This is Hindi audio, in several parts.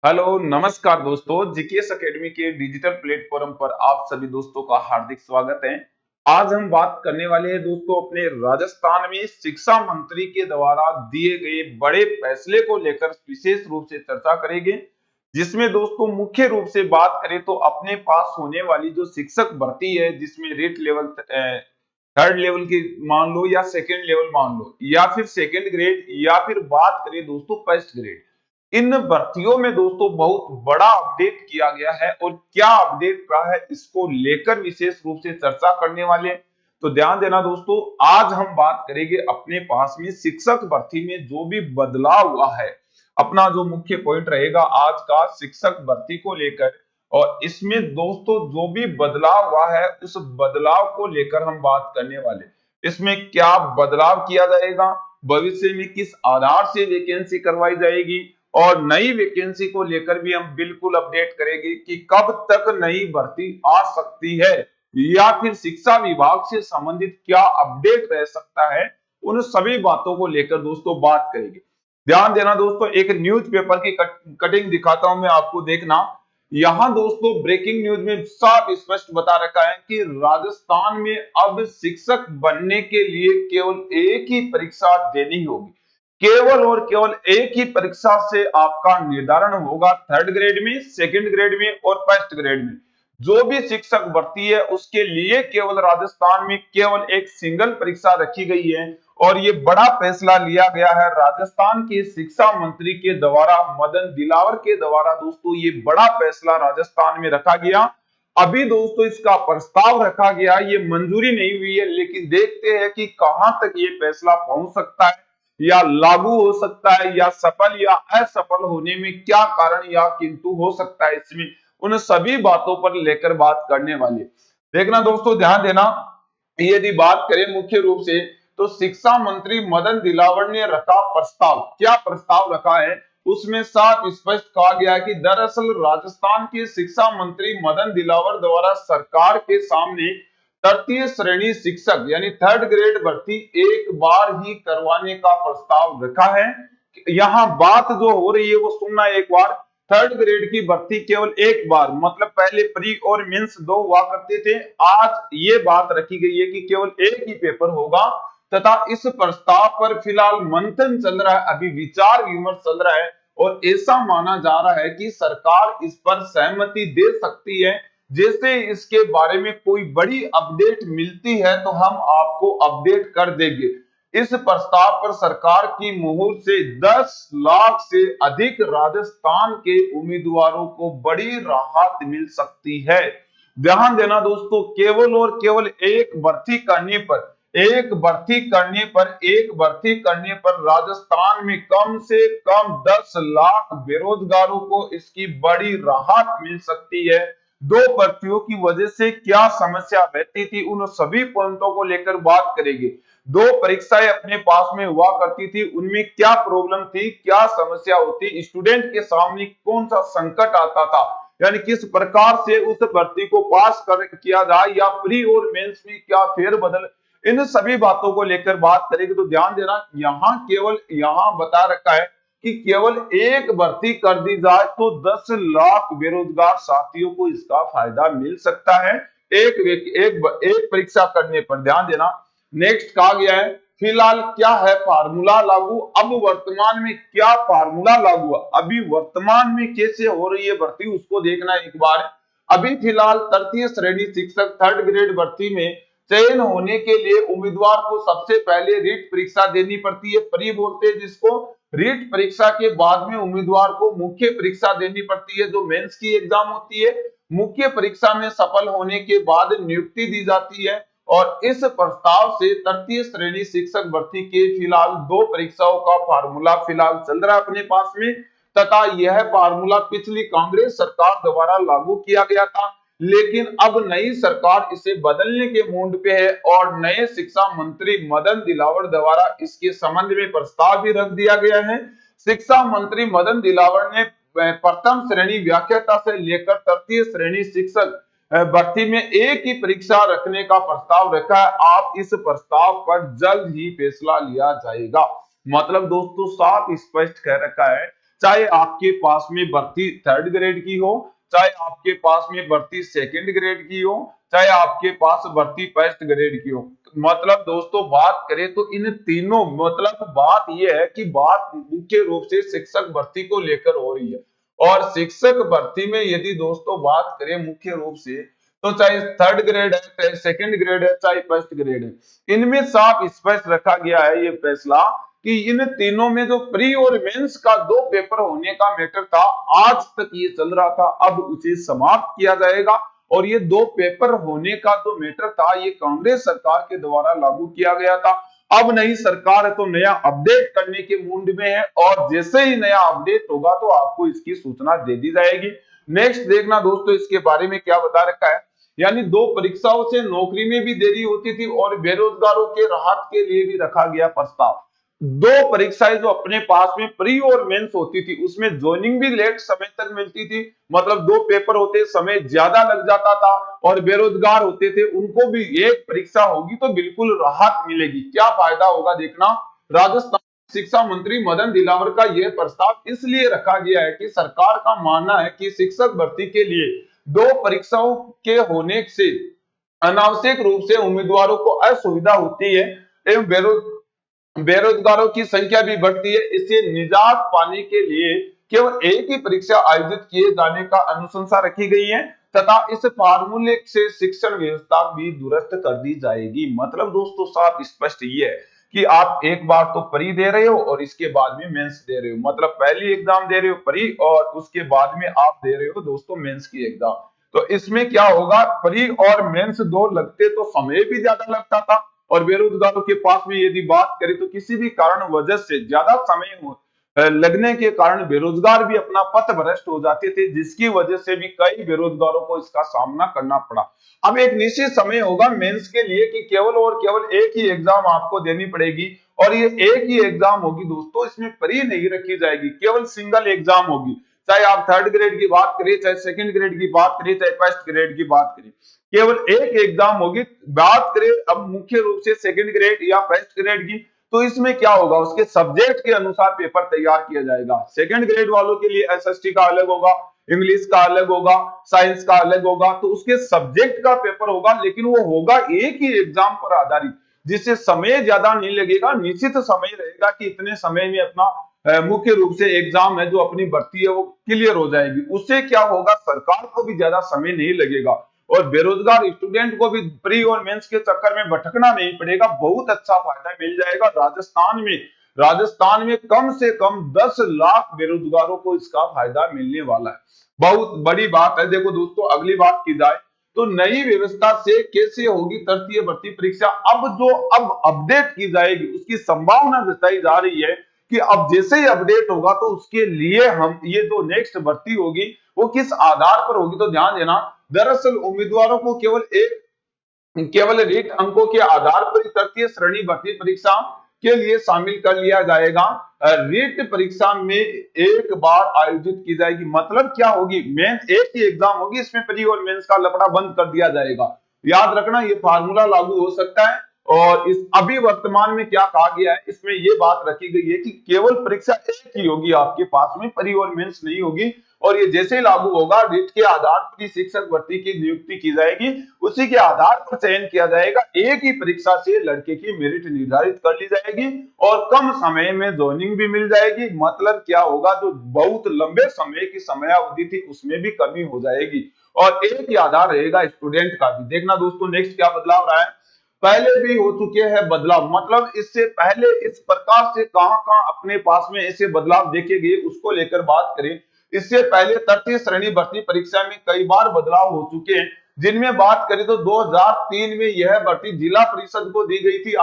हेलो नमस्कार दोस्तों, जीकेएस एकेडमी के डिजिटल प्लेटफॉर्म पर आप सभी दोस्तों का हार्दिक स्वागत है। आज हम बात करने वाले हैं दोस्तों अपने राजस्थान में शिक्षा मंत्री के द्वारा दिए गए बड़े फैसले को लेकर विशेष रूप से चर्चा करेंगे। जिसमें दोस्तों मुख्य रूप से बात करें तो अपने पास होने वाली जो शिक्षक भर्ती है, जिसमें रेट लेवल थर्ड लेवल की मान लो या सेकेंड लेवल मान लो या फिर सेकेंड ग्रेड या फिर बात करें दोस्तों फर्स्ट ग्रेड, इन भर्तियों में दोस्तों बहुत बड़ा अपडेट किया गया है और क्या अपडेट रहा है इसको लेकर विशेष रूप से चर्चा करने वाले हैं। तो ध्यान देना दोस्तों, आज हम बात करेंगे अपने पास में शिक्षक भर्ती में जो भी बदलाव हुआ है। अपना जो मुख्य पॉइंट रहेगा आज का शिक्षक भर्ती को लेकर, और इसमें दोस्तों जो भी बदलाव हुआ है उस बदलाव को लेकर हम बात करने वाले। इसमें क्या बदलाव किया जाएगा, भविष्य में किस आधार से वैकेंसी करवाई जाएगी, और नई वैकेंसी को लेकर भी हम बिल्कुल अपडेट करेंगे कि कब तक नई भर्ती आ सकती है या फिर शिक्षा विभाग से संबंधित क्या अपडेट रह सकता है। उन सभी बातों को लेकर दोस्तों बात करेंगे। ध्यान देना दोस्तों, एक न्यूज़पेपर की कटिंग दिखाता हूं मैं आपको, देखना। यहां दोस्तों ब्रेकिंग न्यूज में साफ स्पष्ट बता रखा है कि राजस्थान में अब शिक्षक बनने के लिए केवल एक ही परीक्षा देनी होगी। केवल और केवल एक ही परीक्षा से आपका निर्धारण होगा, थर्ड ग्रेड में, सेकंड ग्रेड में और फर्स्ट ग्रेड में। जो भी शिक्षक भर्ती है उसके लिए केवल राजस्थान में केवल एक सिंगल परीक्षा रखी गई है। और ये बड़ा फैसला लिया गया है राजस्थान के शिक्षा मंत्री के द्वारा, मदन दिलावर के द्वारा। दोस्तों ये बड़ा फैसला राजस्थान में रखा गया। अभी दोस्तों इसका प्रस्ताव रखा गया, ये मंजूरी नहीं हुई है, लेकिन देखते हैं कि कहां तक ये फैसला पहुंच सकता है या लागू हो सकता है, या सफल या असफल होने में क्या कारण या किंतु हो सकता है इसमें। उन सभी बातों पर लेकर बात करने वाले। देखना दोस्तों, ध्यान देना, यदि बात करें मुख्य रूप से तो शिक्षा मंत्री मदन दिलावर ने रखा प्रस्ताव। क्या प्रस्ताव रखा है उसमें साफ स्पष्ट कहा गया है कि दरअसल राजस्थान के शिक्षा मंत्री मदन दिलावर द्वारा सरकार के सामने तृतीय श्रेणी शिक्षक यानी थर्ड ग्रेड भर्ती एक बार ही करवाने का प्रस्ताव रखा है। यहाँ बात जो हो रही है वो सुनना एक बार। थर्ड ग्रेड की भर्ती केवल एक बार, मतलब पहले प्री और मेंस दो हुआ करते थे, आज ये बात रखी गई है कि केवल एक ही पेपर होगा। तथा इस प्रस्ताव पर फिलहाल मंथन चल रहा है, अभी विचार विमर्श चल रहा है, और ऐसा माना जा रहा है कि सरकार इस पर सहमति दे सकती है। जैसे इसके बारे में कोई बड़ी अपडेट मिलती है तो हम आपको अपडेट कर देंगे। इस प्रस्ताव पर सरकार की मुहर से 10 लाख से अधिक राजस्थान के उम्मीदवारों को बड़ी राहत मिल सकती है। ध्यान देना दोस्तों, केवल और केवल एक भर्ती करने पर राजस्थान में कम से कम 10 लाख बेरोजगारों को इसकी बड़ी राहत मिल सकती है। दो भर्तियों की वजह से क्या समस्या रहती थी उन सभी पॉइंटों को लेकर बात करेंगे। दो परीक्षाएं अपने पास में हुआ करती थी, उनमें क्या प्रॉब्लम थी, क्या समस्या होती, स्टूडेंट के सामने कौन सा संकट आता था, यानी किस प्रकार से उस भर्ती को पास किया जाए, या प्री और मेंस में क्या फेरबदल, इन सभी बातों को लेकर बात करेंगे। तो ध्यान देना, यहाँ बता रखा है कि केवल एक भर्ती कर दी जाए तो 10 लाख बेरोजगार साथियों को इसका फायदा मिल सकता है एक परीक्षा करने पर। ध्यान देना, नेक्स्ट कहा गया है फिलहाल क्या है फार्मूला लागू। अब वर्तमान में क्या फार्मूला लागू है, अभी वर्तमान में कैसे हो रही है भर्ती उसको देखना एक बार। अभी फिलहाल तृतीय श्रेणी शिक्षक थर्ड ग्रेड भर्ती में चयन होने के लिए उम्मीदवार को सबसे पहले रीट परीक्षा देनी पड़ती है, प्री बोलते हैं जिसको। रीट परीक्षा के बाद में उम्मीदवार को मुख्य परीक्षा देनी पड़ती है जो मेंस की एग्जाम होती है। मुख्य परीक्षा में सफल होने के बाद नियुक्ति दी जाती है। और इस प्रस्ताव से तृतीय श्रेणी शिक्षक भर्ती के फिलहाल दो परीक्षाओं का फार्मूला फिलहाल चल रहा है अपने पास में, तथा यह फार्मूला पिछली कांग्रेस सरकार द्वारा लागू किया गया था। लेकिन अब नई सरकार इसे बदलने के मूड पे है और नए शिक्षा मंत्री मदन दिलावर द्वारा इसके संबंध में प्रस्ताव भी रख दिया गया है। शिक्षा मंत्री मदन दिलावर ने प्रथम श्रेणी व्याख्याता से लेकर तृतीय श्रेणी शिक्षक भर्ती में एक ही परीक्षा रखने का प्रस्ताव रखा है। आप इस प्रस्ताव पर जल्द ही फैसला लिया जाएगा। मतलब दोस्तों साफ स्पष्ट कह रखा है, चाहे आपके पास में भर्ती 3rd ग्रेड की हो, चाहे आपके पास में भर्ती 2nd ग्रेड की हो, चाहे आपके पास भर्ती 1st ग्रेड की हो। मतलब दोस्तों बात करें तो इन तीनों, मतलब बात यह है कि बात मुख्य रूप से शिक्षक भर्ती को लेकर हो रही है। और शिक्षक भर्ती में यदि दोस्तों बात करें मुख्य रूप से, तो चाहे 3rd ग्रेड है, चाहे 2nd ग्रेड है, चाहे 1st ग्रेड है, इनमें साफ स्पष्ट रखा गया है ये फैसला कि इन तीनों में जो प्री और मेंस का 2 पेपर होने का मैटर था, आज तक ये चल रहा था, अब उसे समाप्त किया जाएगा। और ये 2 पेपर होने का जो मैटर था, ये कांग्रेस सरकार के द्वारा लागू किया गया था। अब नई सरकार है तो नया अपडेट करने के मूड में है, और जैसे ही नया अपडेट होगा तो आपको इसकी सूचना दे दी जाएगी। नेक्स्ट देखना दोस्तों इसके बारे में क्या बता रखा है। यानी 2 परीक्षाओं से नौकरी में भी देरी होती थी और बेरोजगारों के राहत के लिए भी रखा गया प्रस्ताव। 2 परीक्षाएं जो अपने पास में प्री और मेंस होती थी, उसमें ज्वाइनिंग भी लेट समय तक मिलती थी, मतलब 2 पेपर होते समय ज्यादा लग जाता था, और बेरोजगार होते थे उनको भी एक परीक्षा होगी तो बिल्कुल राहत मिलेगी। क्या फायदा होगा देखना। राजस्थान शिक्षा मंत्री मदन दिलावर का यह प्रस्ताव इसलिए रखा गया है कि सरकार का मानना है कि शिक्षक भर्ती के लिए 2 परीक्षाओं के होने से अनावश्यक रूप से उम्मीदवारों को असुविधा होती है एवं बेरोजगारों की संख्या भी बढ़ती है। इससे निजात पाने के लिए केवल एक ही परीक्षा आयोजित किए जाने का अनुशंसा रखी गई है, तथा इस फार्मूले से शिक्षण व्यवस्था भी दुरुस्त कर दी जाएगी। मतलब दोस्तों साफ स्पष्ट ये है कि आप एक बार तो प्री दे रहे हो और इसके बाद में मेंस दे रहे हो, मतलब पहली एग्जाम दे रहे हो प्री, और उसके बाद में आप दे रहे हो दोस्तों मेंस की एग्जाम। तो इसमें क्या होगा, प्री और मेंस दो लगते तो समय भी ज्यादा लगता था, और बेरोजगारों के पास में यदि बात करें तो किसी भी कारण वजह से ज्यादा समय लगने के कारण बेरोजगार भी अपना पथ भ्रष्ट हो जाते थे, जिसकी वजह से भी कई बेरोजगारों को इसका सामना करना पड़ा। अब एक निश्चित समय होगा मेंस के लिए कि केवल और केवल एक ही एग्जाम आपको देनी पड़ेगी, और ये एक ही एग्जाम होगी दोस्तों, इसमें प्री नहीं रखी जाएगी, केवल सिंगल एग्जाम होगी। चाहे आप 3rd ग्रेड की बात करिए, चाहे 2nd ग्रेड की बात करिए, चाहे 1st ग्रेड की बात करिए, केवल एक एग्जाम होगी। बात करें अब मुख्य रूप से 2nd ग्रेड या 1st ग्रेड की, तो इसमें क्या होगा, उसके सब्जेक्ट के अनुसार पेपर तैयार किया जाएगा। 2nd ग्रेड वालों के लिए एसएसटी का अलग होगा, इंग्लिश का अलग होगा, साइंस का अलग होगा, तो उसके सब्जेक्ट का पेपर होगा, लेकिन वो होगा एक ही एग्जाम पर आधारित, जिससे समय ज्यादा नहीं लगेगा, निश्चित समय रहेगा कि इतने समय में अपना मुख्य रूप से एग्जाम है जो अपनी भर्ती है वो क्लियर हो जाएगी। उससे क्या होगा, सरकार को भी ज्यादा समय नहीं लगेगा, और बेरोजगार स्टूडेंट को भी प्री और मेंस के चक्कर में भटकना नहीं पड़ेगा। बहुत अच्छा फायदा मिल जाएगा राजस्थान में कम से कम 10 लाख बेरोजगारों को इसका फायदा मिलने वाला है। बहुत बड़ी बात है। देखो दोस्तों अगली बात की जाए तो नई व्यवस्था से कैसे होगी तृतीय भर्ती परीक्षा। अब अपडेट की जाएगी उसकी संभावना जताई जा रही है कि अब जैसे ही अपडेट होगा तो उसके लिए हम ये जो नेक्स्ट भर्ती होगी वो किस आधार पर होगी, तो ध्यान देना। दरअसल उम्मीदवारों को केवल रीट अंकों के आधार पर तृतीय श्रेणी भर्ती परीक्षा के लिए शामिल कर लिया जाएगा। रीट परीक्षा में एक बार आयोजित की जाएगी, मतलब क्या होगी, मेन एक ही एग्जाम होगी, इसमें प्री और मेंस का लफड़ा बंद कर दिया जाएगा। याद रखना ये फार्मूला लागू हो सकता है। और इस अभी वर्तमान में क्या कहा गया है, इसमें ये बात रखी गई है कि केवल परीक्षा एक ही होगी आपके पास में, प्री और मेंस नहीं होगी। और ये जैसे ही लागू होगा रीट के आधार पर शिक्षक भर्ती की नियुक्ति की जाएगी, उसी के आधार पर चयन किया जाएगा। एक ही परीक्षा से लड़के की मेरिट निर्धारित कर ली जाएगी और कम समय में ज्वाइनिंग भी मिल जाएगी। मतलब क्या होगा, जो बहुत लंबे समय की समयावधि थी उसमें भी कमी हो जाएगी, और एक ही आधार रहेगा स्टूडेंट का भी। देखना दोस्तों नेक्स्ट क्या बदलाव रहा है। पहले भी हो चुके हैं बदलाव, मतलब इससे पहले इस प्रकार से कहां अपने पास में ऐसे बदलाव देखे गए उसको लेकर बात करें। इससे पहले तृतीय श्रेणी भर्ती परीक्षा में कई बार बदलाव हो चुके हैं, जिनमें बात करें तो 2003 में यह भर्ती जिला परिषद को दी गई थी।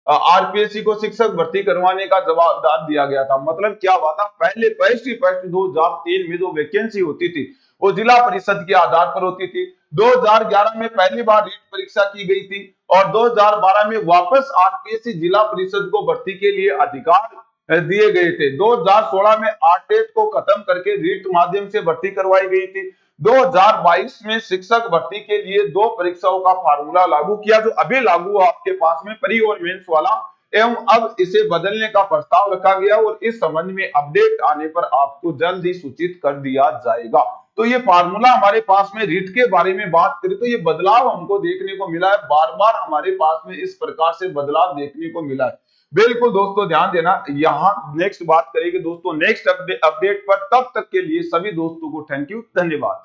आरपीएससी को शिक्षक भर्ती करवाने का जवाबदार दिया गया था। मतलब क्या हुआ था, पहले फर्स्ट 2003 में जो वैकेंसी होती थी वो जिला परिषद के आधार पर होती थी। 2011 में पहली बार रीट परीक्षा की गई थी, और 2012 में वापस आरपीएससी जिला परिषद को भर्ती के लिए अधिकार दिए गए थे। 2016 में आरटेट को खत्म करके रीट माध्यम से भर्ती करवाई गई थी। 2022 में शिक्षक भर्ती के लिए 2 परीक्षाओं का फार्मूला लागू किया, जो अभी लागू है आपके पास में, प्री और मेंस वाला। एवं अब इसे बदलने का प्रस्ताव रखा गया और इस संबंध में अपडेट आने पर आपको जल्द ही सूचित कर दिया जाएगा। तो ये फार्मूला हमारे पास में रिट के बारे में बात करें तो ये बदलाव हमको देखने को मिला है, बार बार हमारे पास में इस प्रकार से बदलाव देखने को मिला है। बिल्कुल दोस्तों ध्यान देना, यहाँ नेक्स्ट बात करेंगे दोस्तों नेक्स्ट अपडेट पर। तब तक के लिए सभी दोस्तों को थैंक यू, धन्यवाद।